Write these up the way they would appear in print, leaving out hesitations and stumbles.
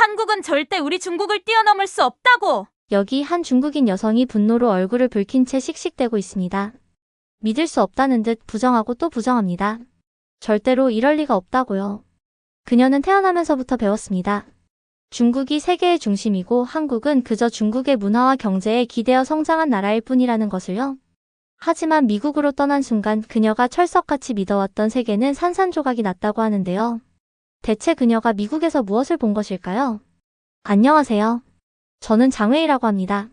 한국은 절대 우리 중국을 뛰어넘을 수 없다고! 여기 한 중국인 여성이 분노로 얼굴을 붉힌 채 씩씩대고 있습니다. 믿을 수 없다는 듯 부정하고 또 부정합니다. 절대로 이럴 리가 없다고요. 그녀는 태어나면서부터 배웠습니다. 중국이 세계의 중심이고 한국은 그저 중국의 문화와 경제에 기대어 성장한 나라일 뿐이라는 것을요. 하지만 미국으로 떠난 순간 그녀가 철석같이 믿어왔던 세계는 산산조각이 났다고 하는데요. 대체 그녀가 미국에서 무엇을 본 것일까요? 안녕하세요. 저는 장웨이라고 합니다.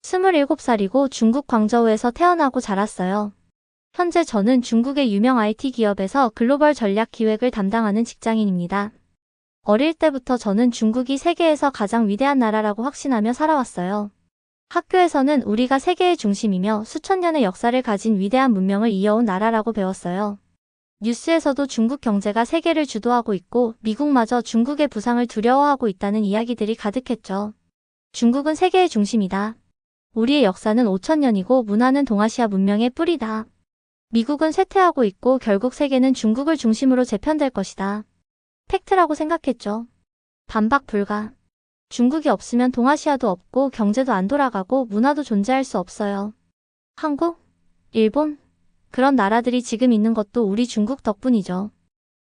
27살이고 중국 광저우에서 태어나고 자랐어요. 현재 저는 중국의 유명 IT 기업에서 글로벌 전략 기획을 담당하는 직장인입니다. 어릴 때부터 저는 중국이 세계에서 가장 위대한 나라라고 확신하며 살아왔어요. 학교에서는 우리가 세계의 중심이며 수천 년의 역사를 가진 위대한 문명을 이어온 나라라고 배웠어요. 뉴스에서도 중국 경제가 세계를 주도하고 있고 미국마저 중국의 부상을 두려워하고 있다는 이야기들이 가득했죠. 중국은 세계의 중심이다. 우리의 역사는 5천년이고 문화는 동아시아 문명의 뿌리다. 미국은 쇠퇴하고 있고 결국 세계는 중국을 중심으로 재편될 것이다. 팩트라고 생각했죠. 반박 불가. 중국이 없으면 동아시아도 없고 경제도 안 돌아가고 문화도 존재할 수 없어요. 한국? 일본? 그런 나라들이 지금 있는 것도 우리 중국 덕분이죠.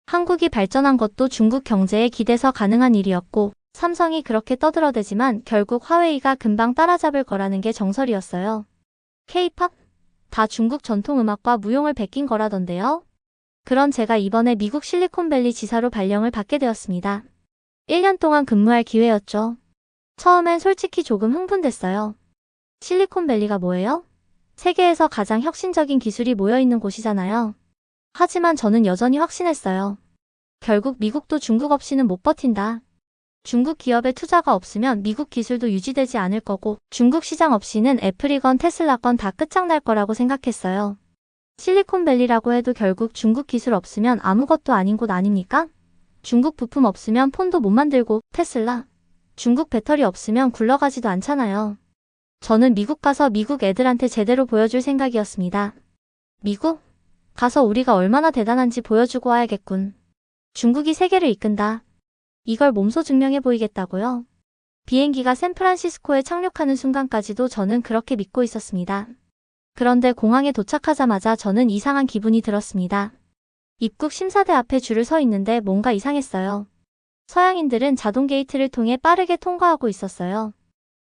한국이 발전한 것도 중국 경제에 기대서 가능한 일이었고 삼성이 그렇게 떠들어대지만 결국 화웨이가 금방 따라잡을 거라는 게 정설이었어요. K-팝? 다 중국 전통음악과 무용을 베낀 거라던데요. 그런 제가 이번에 미국 실리콘밸리 지사로 발령을 받게 되었습니다. 1년 동안 근무할 기회였죠. 처음엔 솔직히 조금 흥분됐어요. 실리콘밸리가 뭐예요? 세계에서 가장 혁신적인 기술이 모여있는 곳이잖아요. 하지만 저는 여전히 확신했어요. 결국 미국도 중국 없이는 못 버틴다. 중국 기업의 투자가 없으면 미국 기술도 유지되지 않을 거고 중국 시장 없이는 애플이건 테슬라건 다 끝장날 거라고 생각했어요. 실리콘밸리라고 해도 결국 중국 기술 없으면 아무것도 아닌 곳 아닙니까? 중국 부품 없으면 폰도 못 만들고 테슬라. 중국 배터리 없으면 굴러가지도 않잖아요. 저는 미국 가서 미국 애들한테 제대로 보여줄 생각이었습니다. 미국? 가서 우리가 얼마나 대단한지 보여주고 와야겠군. 중국이 세계를 이끈다. 이걸 몸소 증명해 보이겠다고요? 비행기가 샌프란시스코에 착륙하는 순간까지도 저는 그렇게 믿고 있었습니다. 그런데 공항에 도착하자마자 저는 이상한 기분이 들었습니다. 입국 심사대 앞에 줄을 서 있는데 뭔가 이상했어요. 서양인들은 자동 게이트를 통해 빠르게 통과하고 있었어요.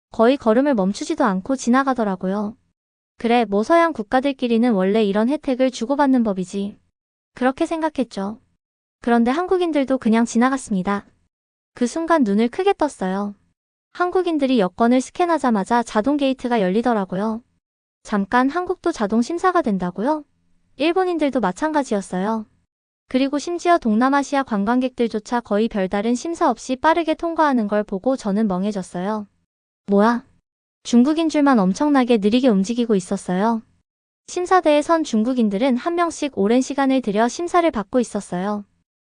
거의 걸음을 멈추지도 않고 지나가더라고요. 그래, 뭐 서양 국가들끼리는 원래 이런 혜택을 주고받는 법이지. 그렇게 생각했죠. 그런데 한국인들도 그냥 지나갔습니다. 그 순간 눈을 크게 떴어요. 한국인들이 여권을 스캔하자마자 자동 게이트가 열리더라고요. 잠깐, 한국도 자동 심사가 된다고요? 일본인들도 마찬가지였어요. 그리고 심지어 동남아시아 관광객들조차 거의 별다른 심사 없이 빠르게 통과하는 걸 보고 저는 멍해졌어요. 뭐야? 중국인 줄만 엄청나게 느리게 움직이고 있었어요. 심사대에 선 중국인들은 한 명씩 오랜 시간을 들여 심사를 받고 있었어요.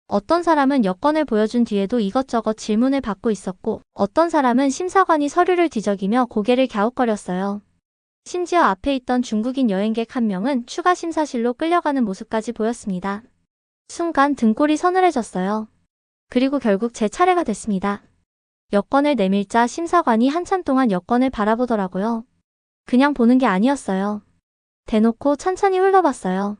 어떤 사람은 여권을 보여준 뒤에도 이것저것 질문을 받고 있었고 어떤 사람은 심사관이 서류를 뒤적이며 고개를 갸웃거렸어요. 심지어 앞에 있던 중국인 여행객 한 명은 추가 심사실로 끌려가는 모습까지 보였습니다. 순간 등골이 서늘해졌어요. 그리고 결국 제 차례가 됐습니다. 여권을 내밀자 심사관이 한참 동안 여권을 바라보더라고요. 그냥 보는 게 아니었어요. 대놓고 천천히 흘러봤어요.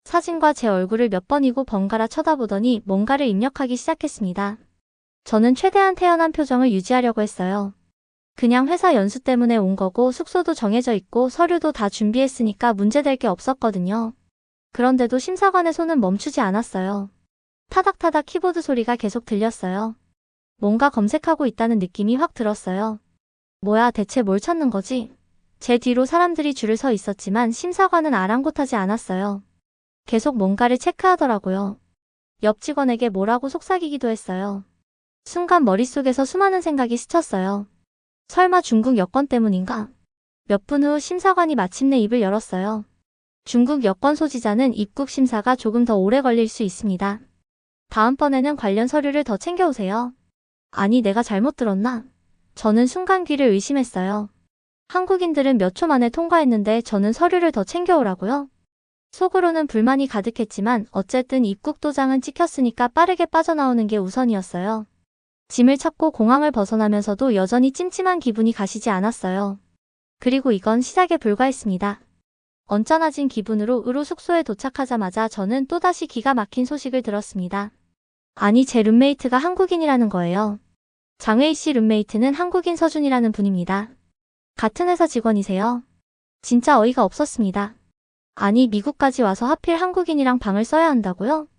사진과 제 얼굴을 몇 번이고 번갈아 쳐다보더니 뭔가를 입력하기 시작했습니다. 저는 최대한 태연한 표정을 유지하려고 했어요. 그냥 회사 연수 때문에 온 거고 숙소도 정해져 있고 서류도 다 준비했으니까 문제될 게 없었거든요. 그런데도 심사관의 손은 멈추지 않았어요. 타닥타닥 키보드 소리가 계속 들렸어요. 뭔가 검색하고 있다는 느낌이 확 들었어요. 뭐야, 대체 뭘 찾는 거지? 제 뒤로 사람들이 줄을 서 있었지만 심사관은 아랑곳하지 않았어요. 계속 뭔가를 체크하더라고요. 옆 직원에게 뭐라고 속삭이기도 했어요. 순간 머릿속에서 수많은 생각이 스쳤어요. 설마 중국 여권 때문인가? 몇 분 후 심사관이 마침내 입을 열었어요. 중국 여권 소지자는 입국 심사가 조금 더 오래 걸릴 수 있습니다. 다음번에는 관련 서류를 더 챙겨오세요. 아니, 내가 잘못 들었나? 저는 순간 귀를 의심했어요. 한국인들은 몇 초 만에 통과했는데 저는 서류를 더 챙겨오라고요? 속으로는 불만이 가득했지만 어쨌든 입국 도장은 찍혔으니까 빠르게 빠져나오는 게 우선이었어요. 짐을 찾고 공항을 벗어나면서도 여전히 찜찜한 기분이 가시지 않았어요. 그리고 이건 시작에 불과했습니다. 언짢아진 기분으로 의로 숙소에 도착하자마자 저는 또다시 기가 막힌 소식을 들었습니다. 아니, 제 룸메이트가 한국인이라는 거예요. 장웨이 씨 룸메이트는 한국인 서준이라는 분입니다. 같은 회사 직원이세요? 진짜 어이가 없었습니다. 아니, 미국까지 와서 하필 한국인이랑 방을 써야 한다고요?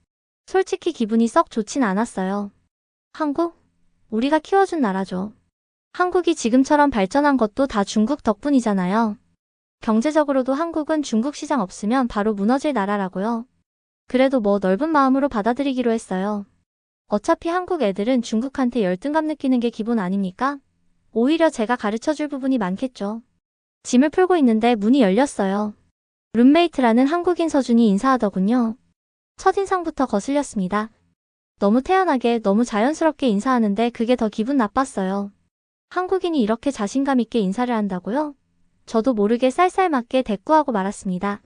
솔직히 기분이 썩 좋진 않았어요. 한국? 우리가 키워준 나라죠. 한국이 지금처럼 발전한 것도 다 중국 덕분이잖아요. 경제적으로도 한국은 중국 시장 없으면 바로 무너질 나라라고요. 그래도 뭐 넓은 마음으로 받아들이기로 했어요. 어차피 한국 애들은 중국한테 열등감 느끼는 게 기본 아닙니까? 오히려 제가 가르쳐줄 부분이 많겠죠. 짐을 풀고 있는데 문이 열렸어요. 룸메이트라는 한국인 서준이 인사하더군요. 첫인상부터 거슬렸습니다. 너무 태연하게 너무 자연스럽게 인사하는데 그게 더 기분 나빴어요. 한국인이 이렇게 자신감 있게 인사를 한다고요? 저도 모르게 쌀쌀맞게 대꾸하고 말았습니다.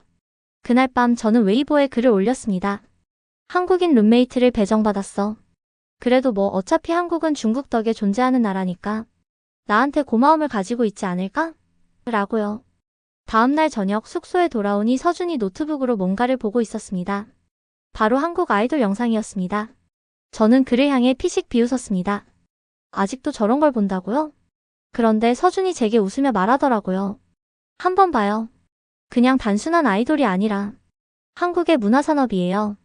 그날 밤 저는 웨이보에 글을 올렸습니다. 한국인 룸메이트를 배정받았어. 그래도 뭐 어차피 한국은 중국 덕에 존재하는 나라니까 나한테 고마움을 가지고 있지 않을까? 라고요. 다음날 저녁 숙소에 돌아오니 서준이 노트북으로 뭔가를 보고 있었습니다. 바로 한국 아이돌 영상이었습니다. 저는 그를 향해 피식 비웃었습니다. 아직도 저런 걸 본다고요? 그런데 서준이 제게 웃으며 말하더라고요. 한번 봐요. 그냥 단순한 아이돌이 아니라 한국의 문화산업이에요.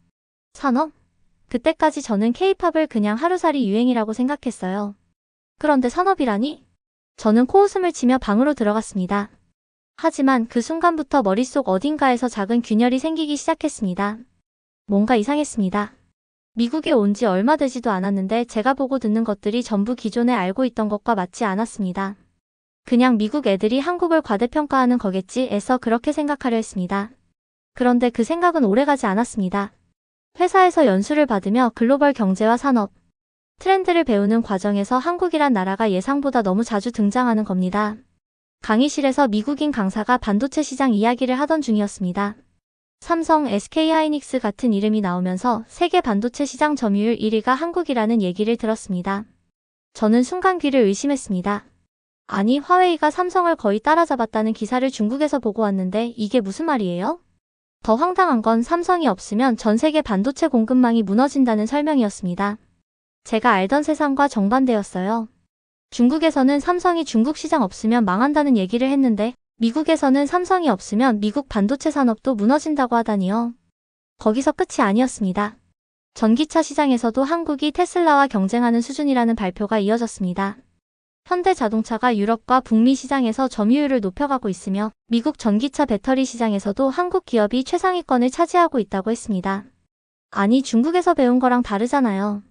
산업? 그때까지 저는 K-팝을 그냥 하루살이 유행이라고 생각했어요. 그런데 산업이라니? 저는 코웃음을 치며 방으로 들어갔습니다. 하지만 그 순간부터 머릿속 어딘가에서 작은 균열이 생기기 시작했습니다. 뭔가 이상했습니다. 미국에 온 지 얼마 되지도 않았는데 제가 보고 듣는 것들이 전부 기존에 알고 있던 것과 맞지 않았습니다. 그냥 미국 애들이 한국을 과대평가하는 거겠지 해서 그렇게 생각하려 했습니다. 그런데 그 생각은 오래가지 않았습니다. 회사에서 연수를 받으며 글로벌 경제와 산업, 트렌드를 배우는 과정에서 한국이란 나라가 예상보다 너무 자주 등장하는 겁니다. 강의실에서 미국인 강사가 반도체 시장 이야기를 하던 중이었습니다. 삼성, SK하이닉스 같은 이름이 나오면서 세계 반도체 시장 점유율 1위가 한국이라는 얘기를 들었습니다. 저는 순간 귀를 의심했습니다. 아니, 화웨이가 삼성을 거의 따라잡았다는 기사를 중국에서 보고 왔는데 이게 무슨 말이에요? 더 황당한 건 삼성이 없으면 전 세계 반도체 공급망이 무너진다는 설명이었습니다. 제가 알던 세상과 정반대였어요. 중국에서는 삼성이 중국 시장 없으면 망한다는 얘기를 했는데 미국에서는 삼성이 없으면 미국 반도체 산업도 무너진다고 하다니요. 거기서 끝이 아니었습니다. 전기차 시장에서도 한국이 테슬라와 경쟁하는 수준이라는 발표가 이어졌습니다. 현대자동차가 유럽과 북미 시장에서 점유율을 높여가고 있으며 미국 전기차 배터리 시장에서도 한국 기업이 최상위권을 차지하고 있다고 했습니다. 아니, 중국에서 배운 거랑 다르잖아요.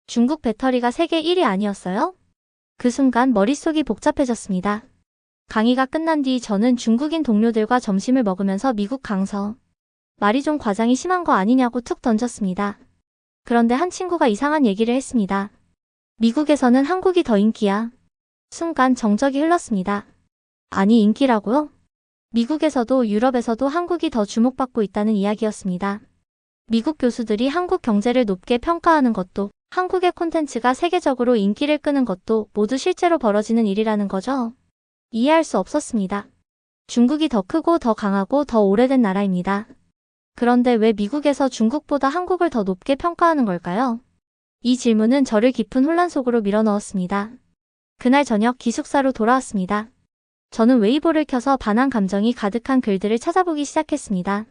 중국 배터리가 세계 1위 아니었어요? 그 순간 머릿속이 복잡해졌습니다. 강의가 끝난 뒤 저는 중국인 동료들과 점심을 먹으면서 미국 강서, 말이 좀 과장이 심한 거 아니냐고 툭 던졌습니다. 그런데 한 친구가 이상한 얘기를 했습니다. 미국에서는 한국이 더 인기야. 순간 정적이 흘렀습니다. 아니, 인기라고요? 미국에서도 유럽에서도 한국이 더 주목받고 있다는 이야기였습니다. 미국 교수들이 한국 경제를 높게 평가하는 것도 한국의 콘텐츠가 세계적으로 인기를 끄는 것도 모두 실제로 벌어지는 일이라는 거죠. 이해할 수 없었습니다. 중국이 더 크고 더 강하고 더 오래된 나라입니다. 그런데 왜 미국에서 중국보다 한국을 더 높게 평가하는 걸까요? 이 질문은 저를 깊은 혼란 속으로 밀어넣었습니다. 그날 저녁 기숙사로 돌아왔습니다. 저는 웨이보를 켜서 반한 감정이 가득한 글들을 찾아보기 시작했습니다.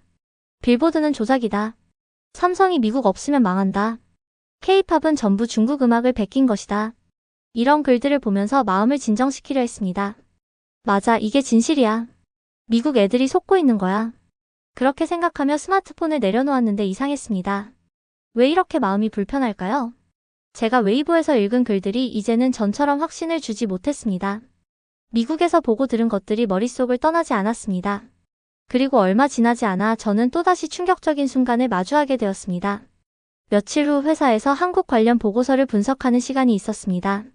빌보드는 조작이다. 삼성이 미국 없으면 망한다. K-팝은 전부 중국 음악을 베낀 것이다. 이런 글들을 보면서 마음을 진정시키려 했습니다. 맞아, 이게 진실이야. 미국 애들이 속고 있는 거야. 그렇게 생각하며 스마트폰을 내려놓았는데 이상했습니다. 왜 이렇게 마음이 불편할까요? 제가 웨이보에서 읽은 글들이 이제는 전처럼 확신을 주지 못했습니다. 미국에서 보고 들은 것들이 머릿속을 떠나지 않았습니다. 그리고 얼마 지나지 않아 저는 또다시 충격적인 순간을 마주하게 되었습니다. 며칠 후 회사에서 한국 관련 보고서를 분석하는 시간이 있었습니다.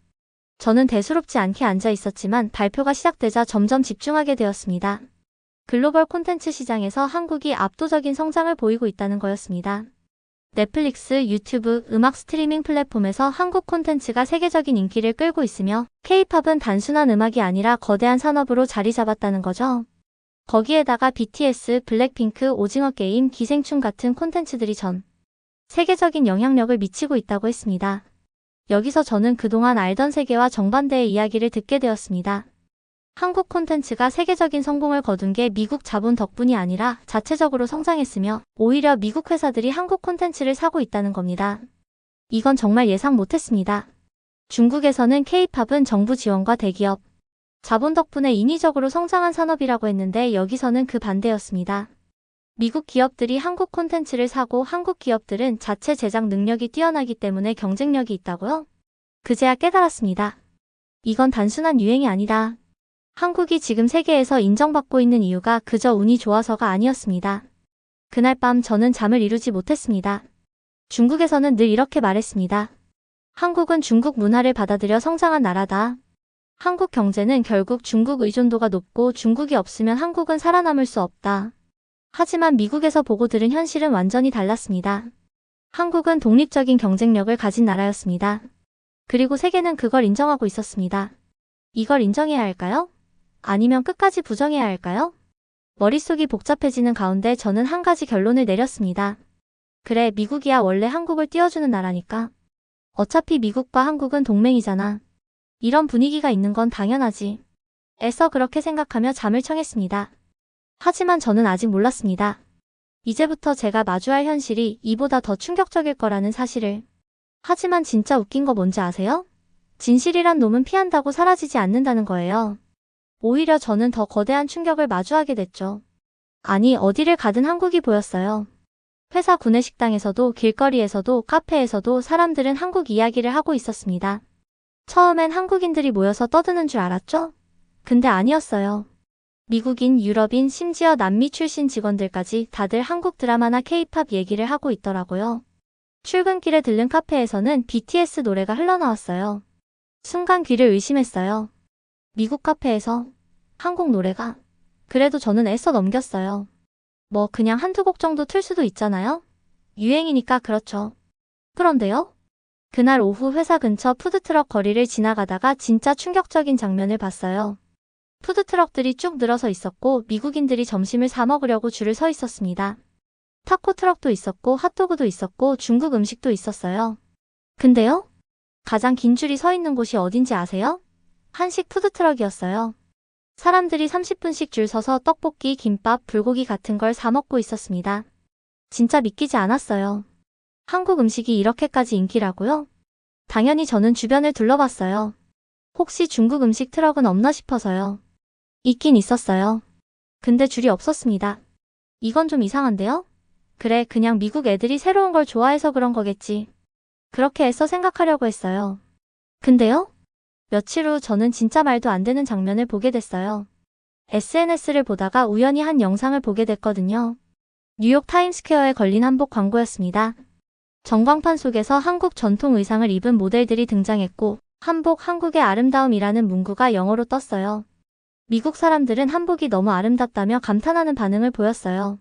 저는 대수롭지 않게 앉아 있었지만 발표가 시작되자 점점 집중하게 되었습니다. 글로벌 콘텐츠 시장에서 한국이 압도적인 성장을 보이고 있다는 거였습니다. 넷플릭스, 유튜브, 음악 스트리밍 플랫폼에서 한국 콘텐츠가 세계적인 인기를 끌고 있으며 K-팝은 단순한 음악이 아니라 거대한 산업으로 자리 잡았다는 거죠. 거기에다가 BTS, 블랙핑크, 오징어 게임, 기생충 같은 콘텐츠들이 전 세계적인 영향력을 미치고 있다고 했습니다. 여기서 저는 그동안 알던 세계와 정반대의 이야기를 듣게 되었습니다. 한국 콘텐츠가 세계적인 성공을 거둔 게 미국 자본 덕분이 아니라 자체적으로 성장했으며 오히려 미국 회사들이 한국 콘텐츠를 사고 있다는 겁니다. 이건 정말 예상 못했습니다. 중국에서는 K-팝은 정부 지원과 대기업, 자본 덕분에 인위적으로 성장한 산업이라고 했는데 여기서는 그 반대였습니다. 미국 기업들이 한국 콘텐츠를 사고 한국 기업들은 자체 제작 능력이 뛰어나기 때문에 경쟁력이 있다고요? 그제야 깨달았습니다. 이건 단순한 유행이 아니다. 한국이 지금 세계에서 인정받고 있는 이유가 그저 운이 좋아서가 아니었습니다. 그날 밤 저는 잠을 이루지 못했습니다. 중국에서는 늘 이렇게 말했습니다. 한국은 중국 문화를 받아들여 성장한 나라다. 한국 경제는 결국 중국 의존도가 높고 중국이 없으면 한국은 살아남을 수 없다. 하지만 미국에서 보고 들은 현실은 완전히 달랐습니다. 한국은 독립적인 경쟁력을 가진 나라였습니다. 그리고 세계는 그걸 인정하고 있었습니다. 이걸 인정해야 할까요? 아니면 끝까지 부정해야 할까요? 머릿속이 복잡해지는 가운데 저는 한 가지 결론을 내렸습니다. 그래, 미국이야 원래 한국을 띄워주는 나라니까. 어차피 미국과 한국은 동맹이잖아. 이런 분위기가 있는 건 당연하지. 애써 그렇게 생각하며 잠을 청했습니다. 하지만 저는 아직 몰랐습니다. 이제부터 제가 마주할 현실이 이보다 더 충격적일 거라는 사실을. 하지만 진짜 웃긴 거 뭔지 아세요? 진실이란 놈은 피한다고 사라지지 않는다는 거예요. 오히려 저는 더 거대한 충격을 마주하게 됐죠. 아니, 어디를 가든 한국이 보였어요. 회사 구내식당에서도 길거리에서도 카페에서도 사람들은 한국 이야기를 하고 있었습니다. 처음엔 한국인들이 모여서 떠드는 줄 알았죠? 근데 아니었어요. 미국인, 유럽인, 심지어 남미 출신 직원들까지 다들 한국 드라마나 K-팝 얘기를 하고 있더라고요. 출근길에 들른 카페에서는 BTS 노래가 흘러나왔어요. 순간 귀를 의심했어요. 미국 카페에서 한국 노래가. 그래도 저는 애써 넘겼어요. 뭐 그냥 한두 곡 정도 틀 수도 있잖아요? 유행이니까 그렇죠. 그런데요? 그날 오후 회사 근처 푸드트럭 거리를 지나가다가 진짜 충격적인 장면을 봤어요. 푸드트럭들이 쭉 늘어서 있었고 미국인들이 점심을 사 먹으려고 줄을 서 있었습니다. 타코 트럭도 있었고 핫도그도 있었고 중국 음식도 있었어요. 근데요? 가장 긴 줄이 서 있는 곳이 어딘지 아세요? 한식 푸드트럭이었어요. 사람들이 30분씩 줄 서서 떡볶이, 김밥, 불고기 같은 걸 사 먹고 있었습니다. 진짜 믿기지 않았어요. 한국 음식이 이렇게까지 인기라고요? 당연히 저는 주변을 둘러봤어요. 혹시 중국 음식 트럭은 없나 싶어서요. 있긴 있었어요. 근데 줄이 없었습니다. 이건 좀 이상한데요? 그래, 그냥 미국 애들이 새로운 걸 좋아해서 그런 거겠지. 그렇게 애써 생각하려고 했어요. 근데요? 며칠 후 저는 진짜 말도 안 되는 장면을 보게 됐어요. SNS를 보다가 우연히 한 영상을 보게 됐거든요. 뉴욕 타임스퀘어에 걸린 한복 광고였습니다. 전광판 속에서 한국 전통 의상을 입은 모델들이 등장했고 한복 한국의 아름다움이라는 문구가 영어로 떴어요. 미국 사람들은 한복이 너무 아름답다며 감탄하는 반응을 보였어요.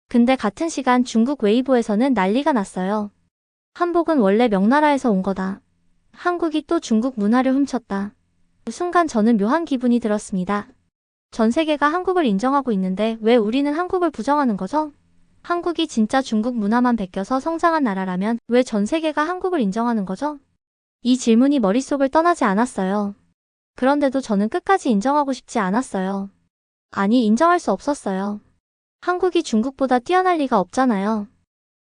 근데 같은 시간 중국 웨이보에서는 난리가 났어요. 한복은 원래 명나라에서 온 거다. 한국이 또 중국 문화를 훔쳤다. 순간 저는 묘한 기분이 들었습니다. 전 세계가 한국을 인정하고 있는데 왜 우리는 한국을 부정하는 거죠? 한국이 진짜 중국 문화만 베껴서 성장한 나라라면 왜 전 세계가 한국을 인정하는 거죠? 이 질문이 머릿속을 떠나지 않았어요. 그런데도 저는 끝까지 인정하고 싶지 않았어요. 아니, 인정할 수 없었어요. 한국이 중국보다 뛰어날 리가 없잖아요.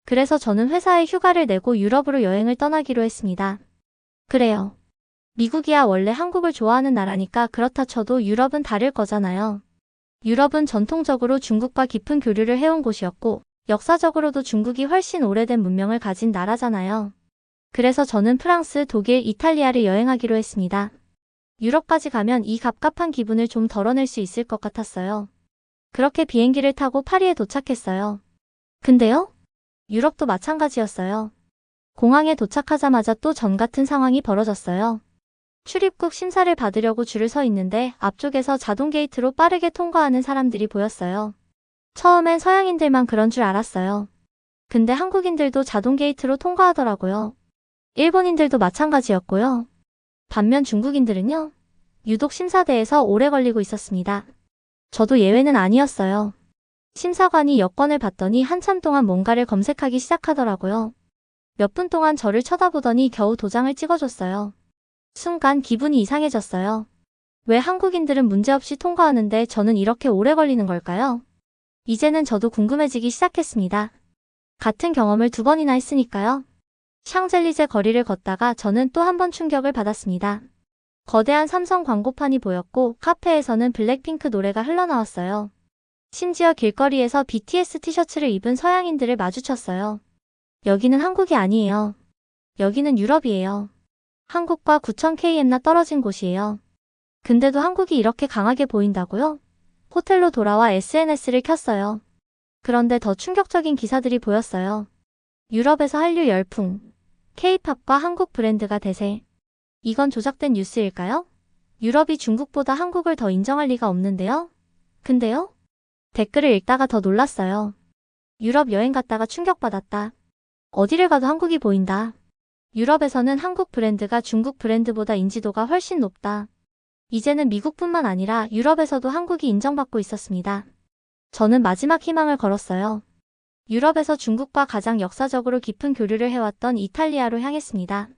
그래서 저는 회사에 휴가를 내고 유럽으로 여행을 떠나기로 했습니다. 그래요. 미국이야 원래 한국을 좋아하는 나라니까 그렇다 쳐도 유럽은 다를 거잖아요. 유럽은 전통적으로 중국과 깊은 교류를 해온 곳이었고 역사적으로도 중국이 훨씬 오래된 문명을 가진 나라잖아요. 그래서 저는 프랑스, 독일, 이탈리아를 여행하기로 했습니다. 유럽까지 가면 이 갑갑한 기분을 좀 덜어낼 수 있을 것 같았어요. 그렇게 비행기를 타고 파리에 도착했어요. 근데요? 유럽도 마찬가지였어요. 공항에 도착하자마자 또 전 같은 상황이 벌어졌어요. 출입국 심사를 받으려고 줄을 서 있는데 앞쪽에서 자동 게이트로 빠르게 통과하는 사람들이 보였어요. 처음엔 서양인들만 그런 줄 알았어요. 근데 한국인들도 자동 게이트로 통과하더라고요. 일본인들도 마찬가지였고요. 반면 중국인들은요, 유독 심사대에서 오래 걸리고 있었습니다. 저도 예외는 아니었어요. 심사관이 여권을 봤더니 한참 동안 뭔가를 검색하기 시작하더라고요. 몇 분 동안 저를 쳐다보더니 겨우 도장을 찍어줬어요. 순간 기분이 이상해졌어요. 왜 한국인들은 문제없이 통과하는데 저는 이렇게 오래 걸리는 걸까요? 이제는 저도 궁금해지기 시작했습니다. 같은 경험을 2번이나 했으니까요. 샹젤리제 거리를 걷다가 저는 또 한 번 충격을 받았습니다. 거대한 삼성 광고판이 보였고 카페에서는 블랙핑크 노래가 흘러나왔어요. 심지어 길거리에서 BTS 티셔츠를 입은 서양인들을 마주쳤어요. 여기는 한국이 아니에요. 여기는 유럽이에요. 한국과 9000km나 떨어진 곳이에요. 근데도 한국이 이렇게 강하게 보인다고요? 호텔로 돌아와 SNS를 켰어요. 그런데 더 충격적인 기사들이 보였어요. 유럽에서 한류 열풍, K-팝과 한국 브랜드가 대세. 이건 조작된 뉴스일까요? 유럽이 중국보다 한국을 더 인정할 리가 없는데요? 근데요? 댓글을 읽다가 더 놀랐어요. 유럽 여행 갔다가 충격받았다. 어디를 가도 한국이 보인다. 유럽에서는 한국 브랜드가 중국 브랜드보다 인지도가 훨씬 높다. 이제는 미국뿐만 아니라 유럽에서도 한국이 인정받고 있었습니다. 저는 마지막 희망을 걸었어요. 유럽에서 중국과 가장 역사적으로 깊은 교류를 해왔던 이탈리아로 향했습니다.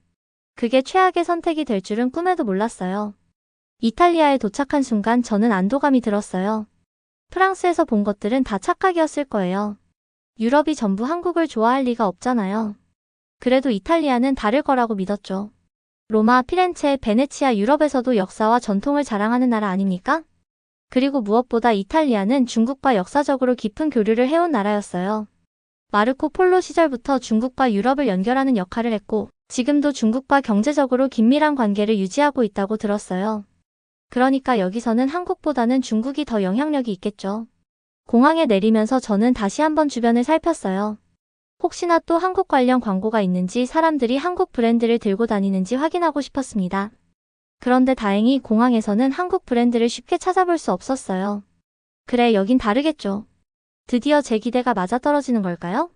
그게 최악의 선택이 될 줄은 꿈에도 몰랐어요. 이탈리아에 도착한 순간 저는 안도감이 들었어요. 프랑스에서 본 것들은 다 착각이었을 거예요. 유럽이 전부 한국을 좋아할 리가 없잖아요. 그래도 이탈리아는 다를 거라고 믿었죠. 로마, 피렌체, 베네치아 유럽에서도 역사와 전통을 자랑하는 나라 아닙니까? 그리고 무엇보다 이탈리아는 중국과 역사적으로 깊은 교류를 해온 나라였어요. 마르코 폴로 시절부터 중국과 유럽을 연결하는 역할을 했고 지금도 중국과 경제적으로 긴밀한 관계를 유지하고 있다고 들었어요. 그러니까 여기서는 한국보다는 중국이 더 영향력이 있겠죠. 공항에 내리면서 저는 다시 한번 주변을 살폈어요. 혹시나 또 한국 관련 광고가 있는지 사람들이 한국 브랜드를 들고 다니는지 확인하고 싶었습니다. 그런데 다행히 공항에서는 한국 브랜드를 쉽게 찾아볼 수 없었어요. 그래, 여긴 다르겠죠. 드디어 제 기대가 맞아떨어지는 걸까요?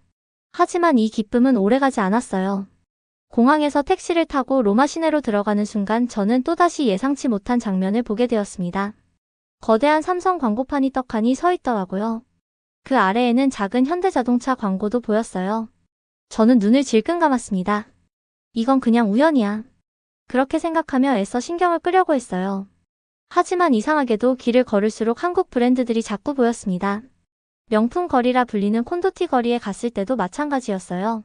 하지만 이 기쁨은 오래가지 않았어요. 공항에서 택시를 타고 로마 시내로 들어가는 순간 저는 또다시 예상치 못한 장면을 보게 되었습니다. 거대한 삼성 광고판이 떡하니 서 있더라고요. 그 아래에는 작은 현대자동차 광고도 보였어요. 저는 눈을 질끈 감았습니다. 이건 그냥 우연이야. 그렇게 생각하며 애써 신경을 끄려고 했어요. 하지만 이상하게도 길을 걸을수록 한국 브랜드들이 자꾸 보였습니다. 명품 거리라 불리는 콘도티 거리에 갔을 때도 마찬가지였어요.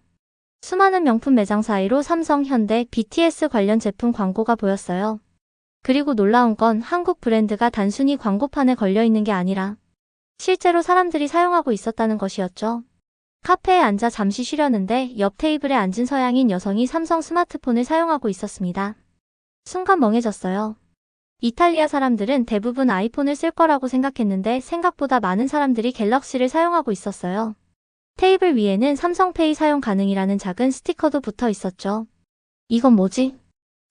수많은 명품 매장 사이로 삼성, 현대, BTS 관련 제품 광고가 보였어요. 그리고 놀라운 건 한국 브랜드가 단순히 광고판에 걸려있는 게 아니라 실제로 사람들이 사용하고 있었다는 것이었죠. 카페에 앉아 잠시 쉬려는데 옆 테이블에 앉은 서양인 여성이 삼성 스마트폰을 사용하고 있었습니다. 순간 멍해졌어요. 이탈리아 사람들은 대부분 아이폰을 쓸 거라고 생각했는데 생각보다 많은 사람들이 갤럭시를 사용하고 있었어요. 테이블 위에는 삼성페이 사용 가능이라는 작은 스티커도 붙어 있었죠. 이건 뭐지?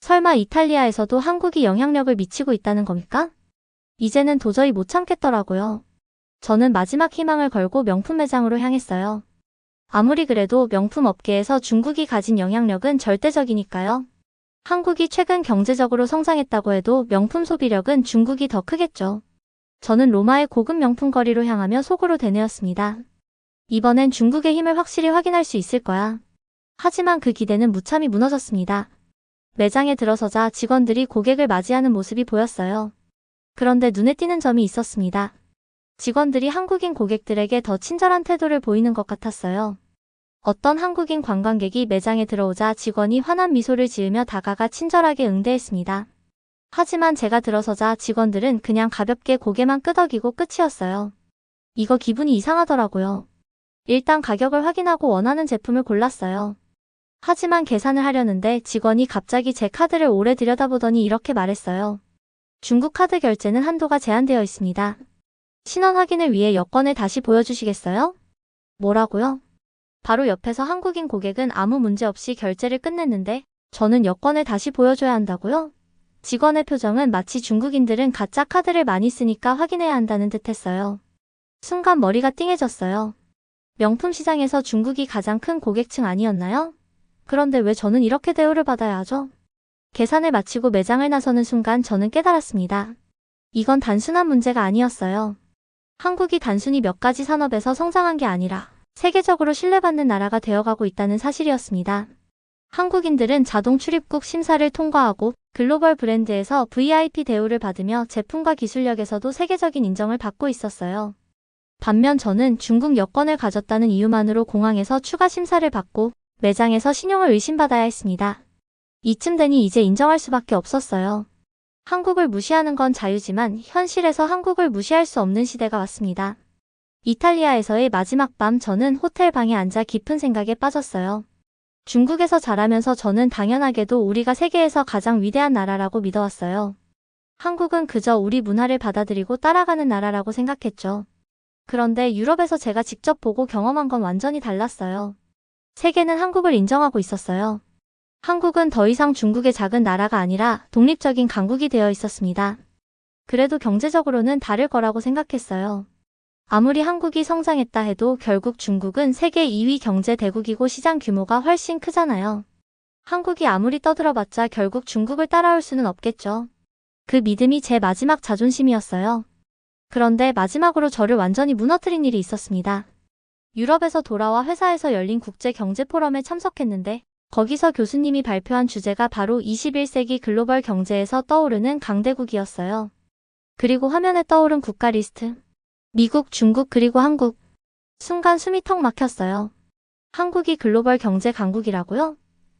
설마 이탈리아에서도 한국이 영향력을 미치고 있다는 겁니까? 이제는 도저히 못 참겠더라고요. 저는 마지막 희망을 걸고 명품 매장으로 향했어요. 아무리 그래도 명품 업계에서 중국이 가진 영향력은 절대적이니까요. 한국이 최근 경제적으로 성장했다고 해도 명품 소비력은 중국이 더 크겠죠. 저는 로마의 고급 명품 거리로 향하며 속으로 되뇌었습니다. 이번엔 중국의 힘을 확실히 확인할 수 있을 거야. 하지만 그 기대는 무참히 무너졌습니다. 매장에 들어서자 직원들이 고객을 맞이하는 모습이 보였어요. 그런데 눈에 띄는 점이 있었습니다. 직원들이 한국인 고객들에게 더 친절한 태도를 보이는 것 같았어요. 어떤 한국인 관광객이 매장에 들어오자 직원이 환한 미소를 지으며 다가가 친절하게 응대했습니다. 하지만 제가 들어서자 직원들은 그냥 가볍게 고개만 끄덕이고 끝이었어요. 이거 기분이 이상하더라고요. 일단 가격을 확인하고 원하는 제품을 골랐어요. 하지만 계산을 하려는데 직원이 갑자기 제 카드를 오래 들여다보더니 이렇게 말했어요. 중국 카드 결제는 한도가 제한되어 있습니다. 신원 확인을 위해 여권을 다시 보여주시겠어요? 뭐라고요? 바로 옆에서 한국인 고객은 아무 문제 없이 결제를 끝냈는데 저는 여권을 다시 보여줘야 한다고요? 직원의 표정은 마치 중국인들은 가짜 카드를 많이 쓰니까 확인해야 한다는 듯 했어요. 순간 머리가 띵해졌어요. 명품 시장에서 중국이 가장 큰 고객층 아니었나요? 그런데 왜 저는 이렇게 대우를 받아야 하죠? 계산을 마치고 매장을 나서는 순간 저는 깨달았습니다. 이건 단순한 문제가 아니었어요. 한국이 단순히 몇 가지 산업에서 성장한 게 아니라 세계적으로 신뢰받는 나라가 되어가고 있다는 사실이었습니다. 한국인들은 자동 출입국 심사를 통과하고 글로벌 브랜드에서 VIP 대우를 받으며 제품과 기술력에서도 세계적인 인정을 받고 있었어요. 반면 저는 중국 여권을 가졌다는 이유만으로 공항에서 추가 심사를 받고 매장에서 신용을 의심받아야 했습니다. 이쯤 되니 이제 인정할 수밖에 없었어요. 한국을 무시하는 건 자유지만 현실에서 한국을 무시할 수 없는 시대가 왔습니다. 이탈리아에서의 마지막 밤 저는 호텔 방에 앉아 깊은 생각에 빠졌어요. 중국에서 자라면서 저는 당연하게도 우리가 세계에서 가장 위대한 나라라고 믿어왔어요. 한국은 그저 우리 문화를 받아들이고 따라가는 나라라고 생각했죠. 그런데 유럽에서 제가 직접 보고 경험한 건 완전히 달랐어요. 세계는 한국을 인정하고 있었어요. 한국은 더 이상 중국의 작은 나라가 아니라 독립적인 강국이 되어 있었습니다. 그래도 경제적으로는 다를 거라고 생각했어요. 아무리 한국이 성장했다 해도 결국 중국은 세계 2위 경제 대국이고 시장 규모가 훨씬 크잖아요. 한국이 아무리 떠들어봤자 결국 중국을 따라올 수는 없겠죠. 그 믿음이 제 마지막 자존심이었어요. 그런데 마지막으로 저를 완전히 무너뜨린 일이 있었습니다. 유럽에서 돌아와 회사에서 열린 국제경제포럼에 참석했는데 거기서 교수님이 발표한 주제가 바로 21세기 글로벌 경제에서 떠오르는 강대국이었어요. 그리고 화면에 떠오른 국가 리스트. 미국, 중국, 그리고 한국. 순간 숨이 턱 막혔어요. 한국이 글로벌 경제 강국이라고요?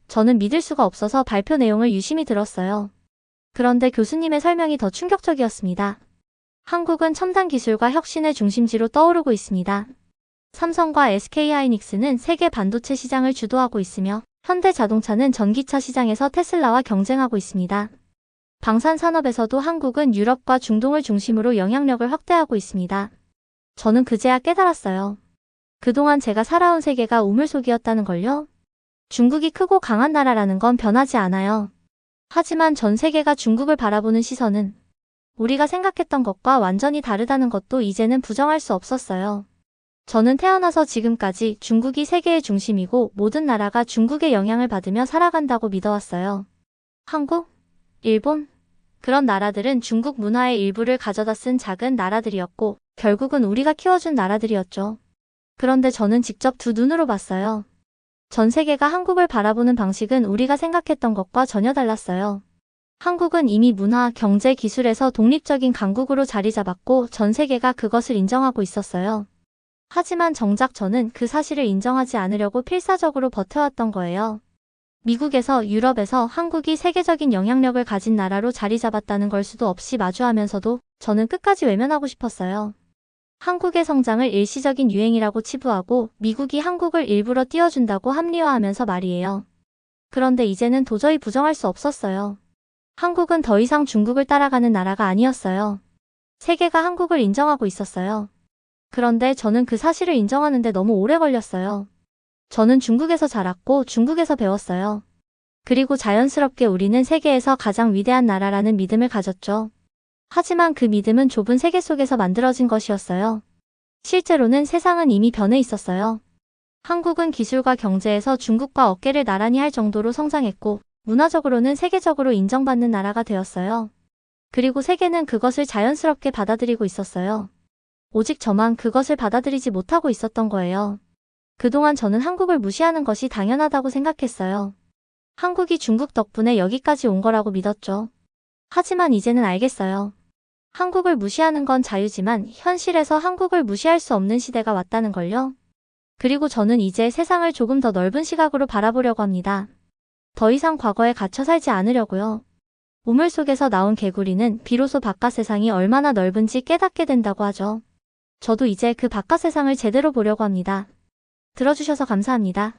저는 믿을 수가 없어서 발표 내용을 유심히 들었어요. 그런데 교수님의 설명이 더 충격적이었습니다. 한국은 첨단 기술과 혁신의 중심지로 떠오르고 있습니다. 삼성과 SK하이닉스는 세계 반도체 시장을 주도하고 있으며 현대자동차는 전기차 시장에서 테슬라와 경쟁하고 있습니다. 방산 산업에서도 한국은 유럽과 중동을 중심으로 영향력을 확대하고 있습니다. 저는 그제야 깨달았어요. 그동안 제가 살아온 세계가 우물속이었다는 걸요. 중국이 크고 강한 나라라는 건 변하지 않아요. 하지만 전 세계가 중국을 바라보는 시선은 우리가 생각했던 것과 완전히 다르다는 것도 이제는 부정할 수 없었어요. 저는 태어나서 지금까지 중국이 세계의 중심이고 모든 나라가 중국의 영향을 받으며 살아간다고 믿어왔어요. 한국, 일본, 그런 나라들은 중국 문화의 일부를 가져다 쓴 작은 나라들이었고 결국은 우리가 키워준 나라들이었죠. 그런데 저는 직접 두 눈으로 봤어요. 전 세계가 한국을 바라보는 방식은 우리가 생각했던 것과 전혀 달랐어요. 한국은 이미 문화, 경제, 기술에서 독립적인 강국으로 자리 잡았고 전 세계가 그것을 인정하고 있었어요. 하지만 정작 저는 그 사실을 인정하지 않으려고 필사적으로 버텨왔던 거예요. 미국에서, 유럽에서 한국이 세계적인 영향력을 가진 나라로 자리 잡았다는 걸 수도 없이 마주하면서도 저는 끝까지 외면하고 싶었어요. 한국의 성장을 일시적인 유행이라고 치부하고 미국이 한국을 일부러 띄워준다고 합리화하면서 말이에요. 그런데 이제는 도저히 부정할 수 없었어요. 한국은 더 이상 중국을 따라가는 나라가 아니었어요. 세계가 한국을 인정하고 있었어요. 그런데 저는 그 사실을 인정하는데 너무 오래 걸렸어요. 저는 중국에서 자랐고 중국에서 배웠어요. 그리고 자연스럽게 우리는 세계에서 가장 위대한 나라라는 믿음을 가졌죠. 하지만 그 믿음은 좁은 세계 속에서 만들어진 것이었어요. 실제로는 세상은 이미 변해 있었어요. 한국은 기술과 경제에서 중국과 어깨를 나란히 할 정도로 성장했고 문화적으로는 세계적으로 인정받는 나라가 되었어요. 그리고 세계는 그것을 자연스럽게 받아들이고 있었어요. 오직 저만 그것을 받아들이지 못하고 있었던 거예요. 그동안 저는 한국을 무시하는 것이 당연하다고 생각했어요. 한국이 중국 덕분에 여기까지 온 거라고 믿었죠. 하지만 이제는 알겠어요. 한국을 무시하는 건 자유지만 현실에서 한국을 무시할 수 없는 시대가 왔다는 걸요. 그리고 저는 이제 세상을 조금 더 넓은 시각으로 바라보려고 합니다. 더 이상 과거에 갇혀 살지 않으려고요. 우물 속에서 나온 개구리는 비로소 바깥 세상이 얼마나 넓은지 깨닫게 된다고 하죠. 저도 이제 그 바깥 세상을 제대로 보려고 합니다. 들어주셔서 감사합니다.